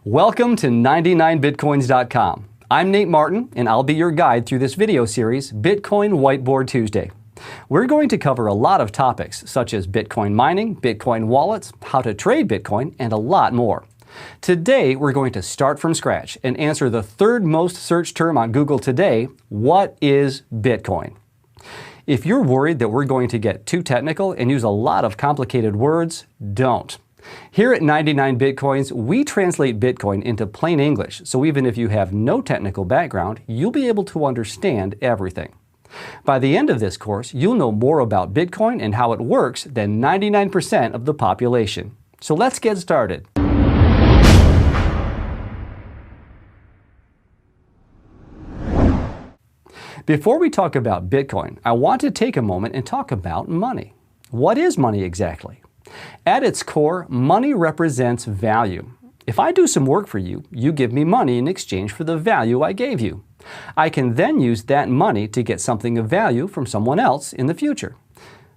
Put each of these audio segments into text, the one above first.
Welcome to 99bitcoins.com. I'm Nate Martin, and I'll be your guide through this video series, Bitcoin Whiteboard Tuesday. We're going to cover a lot of topics, such as Bitcoin mining, Bitcoin wallets, how to trade Bitcoin, and a lot more. Today, we're going to start from scratch and answer the third most searched term on Google today: what is Bitcoin? If you're worried that we're going to get too technical and use a lot of complicated words, don't. Here at 99 Bitcoins, we translate Bitcoin into plain English, so even if you have no technical background, you'll be able to understand everything. By the end of this course, you'll know more about Bitcoin and how it works than 99% of the population. So let's get started. Before we talk about Bitcoin, I want to take a moment and talk about money. What is money exactly? At its core, money represents value. If I do some work for you, you give me money in exchange for the value I gave you. I can then use that money to get something of value from someone else in the future.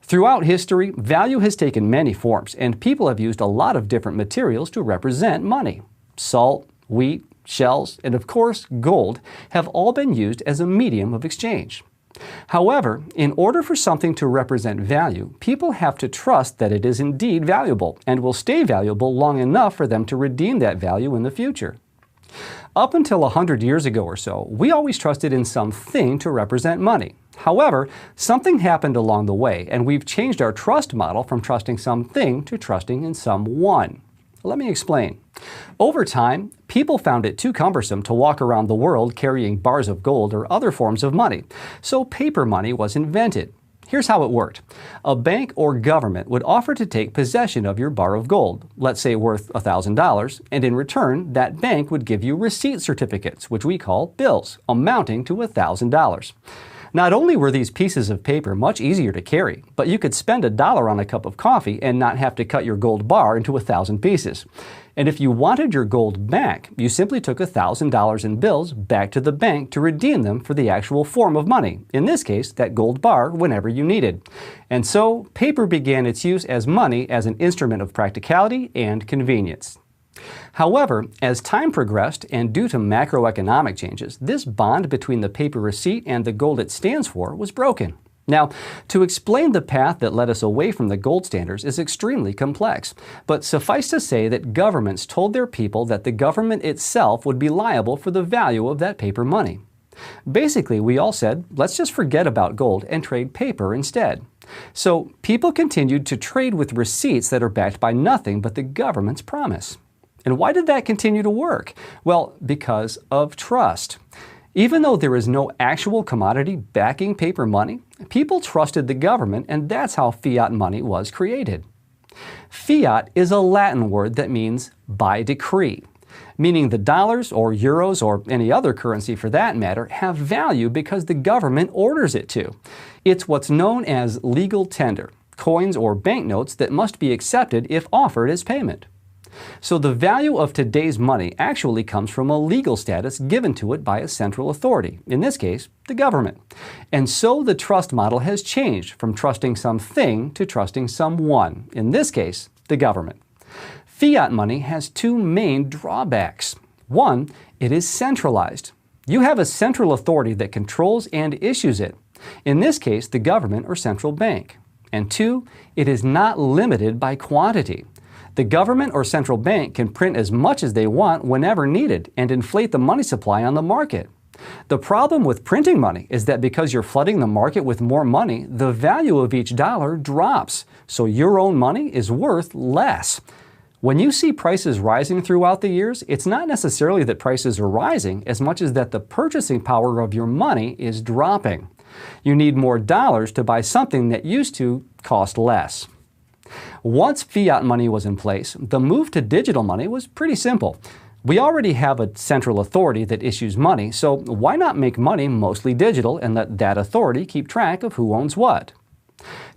Throughout history, value has taken many forms, and people have used a lot of different materials to represent money. Salt, wheat, shells, and of course gold have all been used as a medium of exchange. However, in order for something to represent value, people have to trust that it is indeed valuable and will stay valuable long enough for them to redeem that value in the future. Up until 100 years ago or so, we always trusted in something to represent money. However, something happened along the way, and we've changed our trust model from trusting something to trusting in someone. Let me explain. Over time, people found it too cumbersome to walk around the world carrying bars of gold or other forms of money, so paper money was invented. Here's how it worked. A bank or government would offer to take possession of your bar of gold, let's say worth $1,000, and in return, that bank would give you receipt certificates, which we call bills, amounting to $1,000. Not only were these pieces of paper much easier to carry, but you could spend $1 on a cup of coffee and not have to cut your gold bar into 1,000 pieces. And if you wanted your gold back, you simply took $1,000 in bills back to the bank to redeem them for the actual form of money, in this case, that gold bar, whenever you needed. And so, paper began its use as money as an instrument of practicality and convenience. However, as time progressed and due to macroeconomic changes, this bond between the paper receipt and the gold it stands for was broken. Now, to explain the path that led us away from the gold standards is extremely complex, but suffice to say that governments told their people that the government itself would be liable for the value of that paper money. Basically, we all said, let's just forget about gold and trade paper instead. So, people continued to trade with receipts that are backed by nothing but the government's promise. And why did that continue to work? Well, because of trust. Even though there is no actual commodity backing paper money, people trusted the government, and that's how fiat money was created. Fiat is a Latin word that means by decree, meaning the dollars or euros or any other currency for that matter have value because the government orders it to. It's what's known as legal tender, coins or banknotes that must be accepted if offered as payment. So the value of today's money actually comes from a legal status given to it by a central authority, in this case, the government. And so the trust model has changed from trusting something to trusting someone, in this case, the government. Fiat money has two main drawbacks. One, it is centralized. You have a central authority that controls and issues it, in this case, the government or central bank. And two, it is not limited by quantity. The government or central bank can print as much as they want whenever needed and inflate the money supply on the market. The problem with printing money is that because you're flooding the market with more money, the value of each dollar drops, so your own money is worth less. When you see prices rising throughout the years, it's not necessarily that prices are rising as much as that the purchasing power of your money is dropping. You need more dollars to buy something that used to cost less. Once fiat money was in place, the move to digital money was pretty simple. We already have a central authority that issues money, so why not make money mostly digital and let that authority keep track of who owns what?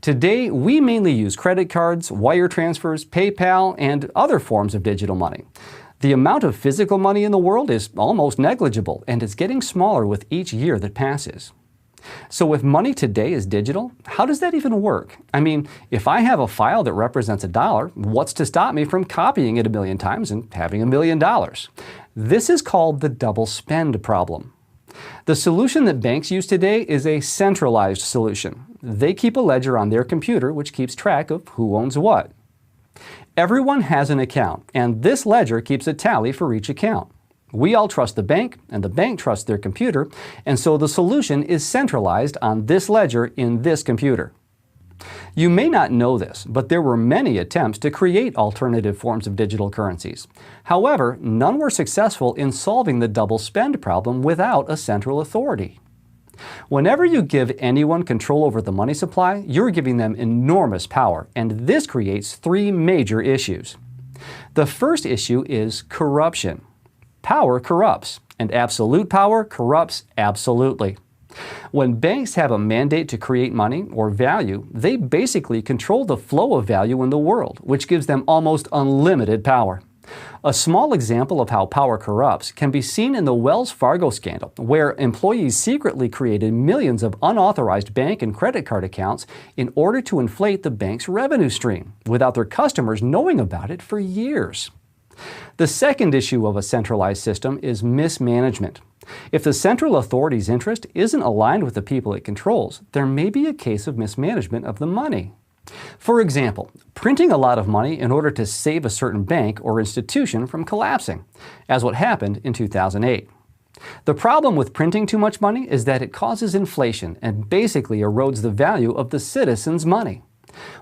Today, we mainly use credit cards, wire transfers, PayPal, and other forms of digital money. The amount of physical money in the world is almost negligible, and it's getting smaller with each year that passes. So if money today is digital, how does that even work? I mean, if I have a file that represents a dollar, what's to stop me from copying it a million times and having $1 million? This is called the double spend problem. The solution that banks use today is a centralized solution. They keep a ledger on their computer which keeps track of who owns what. Everyone has an account, and this ledger keeps a tally for each account. We all trust the bank, and the bank trusts their computer, and so the solution is centralized on this ledger in this computer. You may not know this, but there were many attempts to create alternative forms of digital currencies. However, none were successful in solving the double spend problem without a central authority. Whenever you give anyone control over the money supply, you're giving them enormous power, and this creates three major issues. The first issue is corruption. Power corrupts, and absolute power corrupts absolutely. When banks have a mandate to create money or value, they basically control the flow of value in the world, which gives them almost unlimited power. A small example of how power corrupts can be seen in the Wells Fargo scandal, where employees secretly created millions of unauthorized bank and credit card accounts in order to inflate the bank's revenue stream, without their customers knowing about it for years. The second issue of a centralized system is mismanagement. If the central authority's interest isn't aligned with the people it controls, there may be a case of mismanagement of the money. For example, printing a lot of money in order to save a certain bank or institution from collapsing, as what happened in 2008. The problem with printing too much money is that it causes inflation and basically erodes the value of the citizens' money.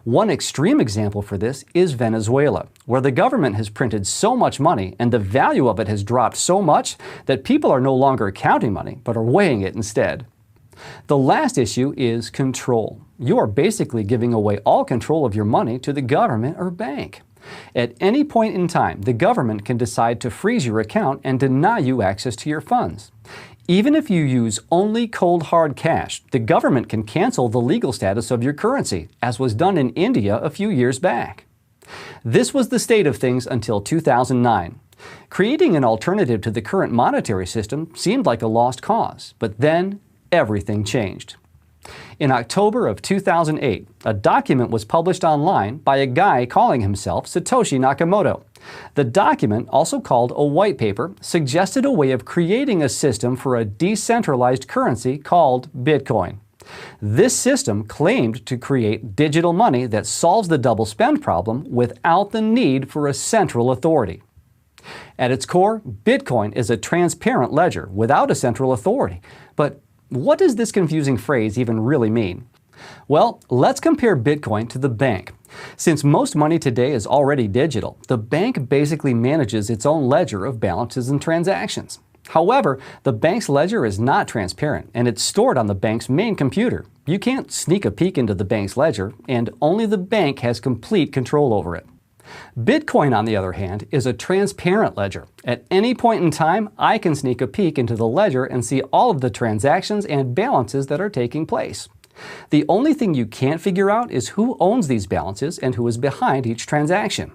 One extreme example for this is Venezuela, where the government has printed so much money and the value of it has dropped so much that people are no longer counting money but are weighing it instead. The last issue is control. You are basically giving away all control of your money to the government or bank. At any point in time, the government can decide to freeze your account and deny you access to your funds. Even if you use only cold hard cash, the government can cancel the legal status of your currency, as was done in India a few years back. This was the state of things until 2009. Creating an alternative to the current monetary system seemed like a lost cause, but then everything changed. In October of 2008, a document was published online by a guy calling himself Satoshi Nakamoto. The document, also called a white paper, suggested a way of creating a system for a decentralized currency called Bitcoin. This system claimed to create digital money that solves the double spend problem without the need for a central authority. At its core, Bitcoin is a transparent ledger without a central authority. But what does this confusing phrase even really mean? Well, let's compare Bitcoin to the bank. Since most money today is already digital, the bank basically manages its own ledger of balances and transactions. However, the bank's ledger is not transparent, and it's stored on the bank's main computer. You can't sneak a peek into the bank's ledger, and only the bank has complete control over it. Bitcoin, on the other hand, is a transparent ledger. At any point in time, I can sneak a peek into the ledger and see all of the transactions and balances that are taking place. The only thing you can't figure out is who owns these balances and who is behind each transaction.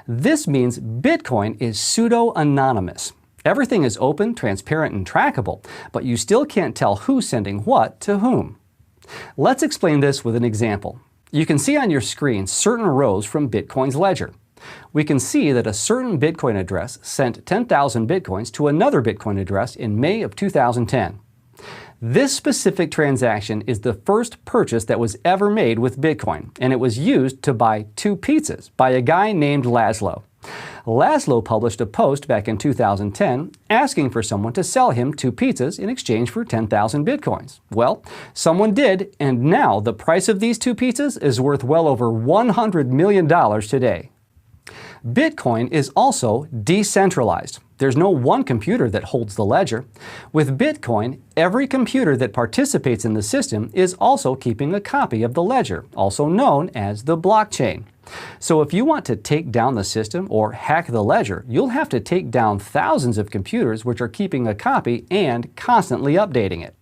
This means Bitcoin is pseudo-anonymous. Everything is open, transparent, and trackable, but you still can't tell who's sending what to whom. Let's explain this with an example. You can see on your screen certain rows from Bitcoin's ledger. We can see that a certain Bitcoin address sent 10,000 Bitcoins to another Bitcoin address in May of 2010. This specific transaction is the first purchase that was ever made with Bitcoin, and it was used to buy 2 pizzas by a guy named Laszlo. Laszlo published a post back in 2010 asking for someone to sell him 2 pizzas in exchange for 10,000 Bitcoins. Well, someone did, and now the price of these 2 pizzas is worth well over $100 million today. Bitcoin is also decentralized. There's no one computer that holds the ledger. With Bitcoin, every computer that participates in the system is also keeping a copy of the ledger, also known as the blockchain. So if you want to take down the system or hack the ledger, you'll have to take down thousands of computers which are keeping a copy and constantly updating it.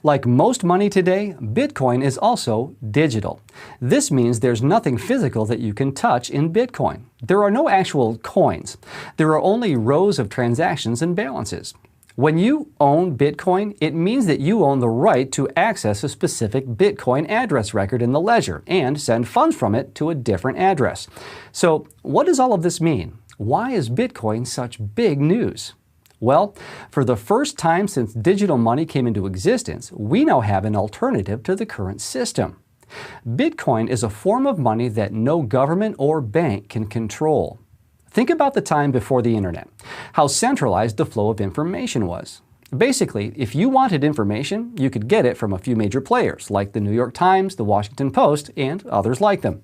Like most money today, Bitcoin is also digital. This means there's nothing physical that you can touch in Bitcoin. There are no actual coins. There are only rows of transactions and balances. When you own Bitcoin, it means that you own the right to access a specific Bitcoin address record in the ledger and send funds from it to a different address. So, what does all of this mean? Why is Bitcoin such big news? Well, for the first time since digital money came into existence, we now have an alternative to the current system. Bitcoin is a form of money that no government or bank can control. Think about the time before the internet, how centralized the flow of information was. Basically, if you wanted information, you could get it from a few major players like the New York Times, the Washington Post, and others like them.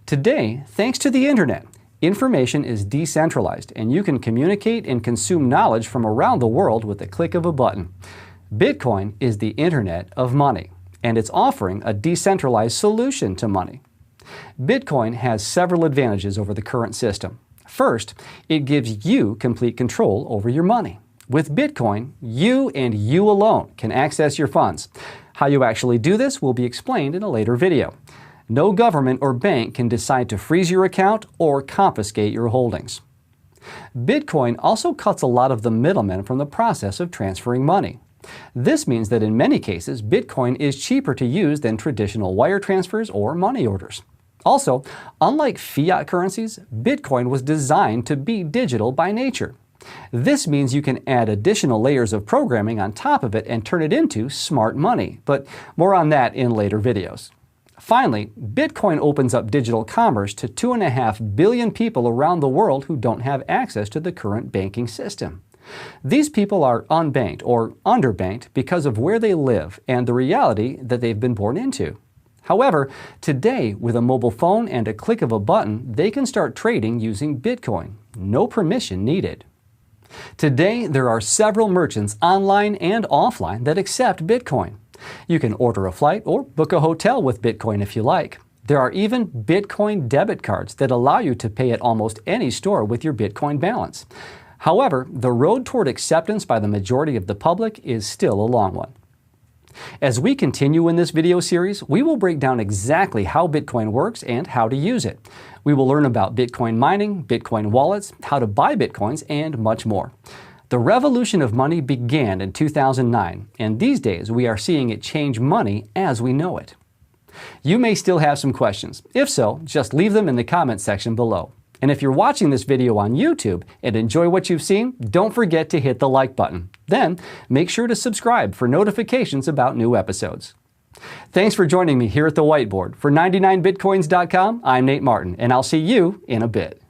Today, thanks to the internet, information is decentralized and you can communicate and consume knowledge from around the world with the click of a button. Bitcoin is the internet of money, and it's offering a decentralized solution to money. Bitcoin has several advantages over the current system. First, it gives you complete control over your money. With Bitcoin, you and you alone can access your funds. How you actually do this will be explained in a later video. No government or bank can decide to freeze your account or confiscate your holdings. Bitcoin also cuts a lot of the middlemen from the process of transferring money. This means that in many cases, Bitcoin is cheaper to use than traditional wire transfers or money orders. Also, unlike fiat currencies, Bitcoin was designed to be digital by nature. This means you can add additional layers of programming on top of it and turn it into smart money, but more on that in later videos. Finally, Bitcoin opens up digital commerce to 2.5 billion people around the world who don't have access to the current banking system. These people are unbanked or underbanked because of where they live and the reality that they've been born into. However, today, with a mobile phone and a click of a button, they can start trading using Bitcoin. No permission needed. Today, there are several merchants online and offline that accept Bitcoin. You can order a flight or book a hotel with Bitcoin if you like. There are even Bitcoin debit cards that allow you to pay at almost any store with your Bitcoin balance. However, the road toward acceptance by the majority of the public is still a long one. As we continue in this video series, we will break down exactly how Bitcoin works and how to use it. We will learn about Bitcoin mining, Bitcoin wallets, how to buy Bitcoins, and much more. The revolution of money began in 2009, and these days we are seeing it change money as we know it. You may still have some questions. If so, just leave them in the comment section below. And if you're watching this video on YouTube and enjoy what you've seen, don't forget to hit the like button. Then, make sure to subscribe for notifications about new episodes. Thanks for joining me here at the whiteboard. For 99bitcoins.com, I'm Nate Martin, and I'll see you in a bit.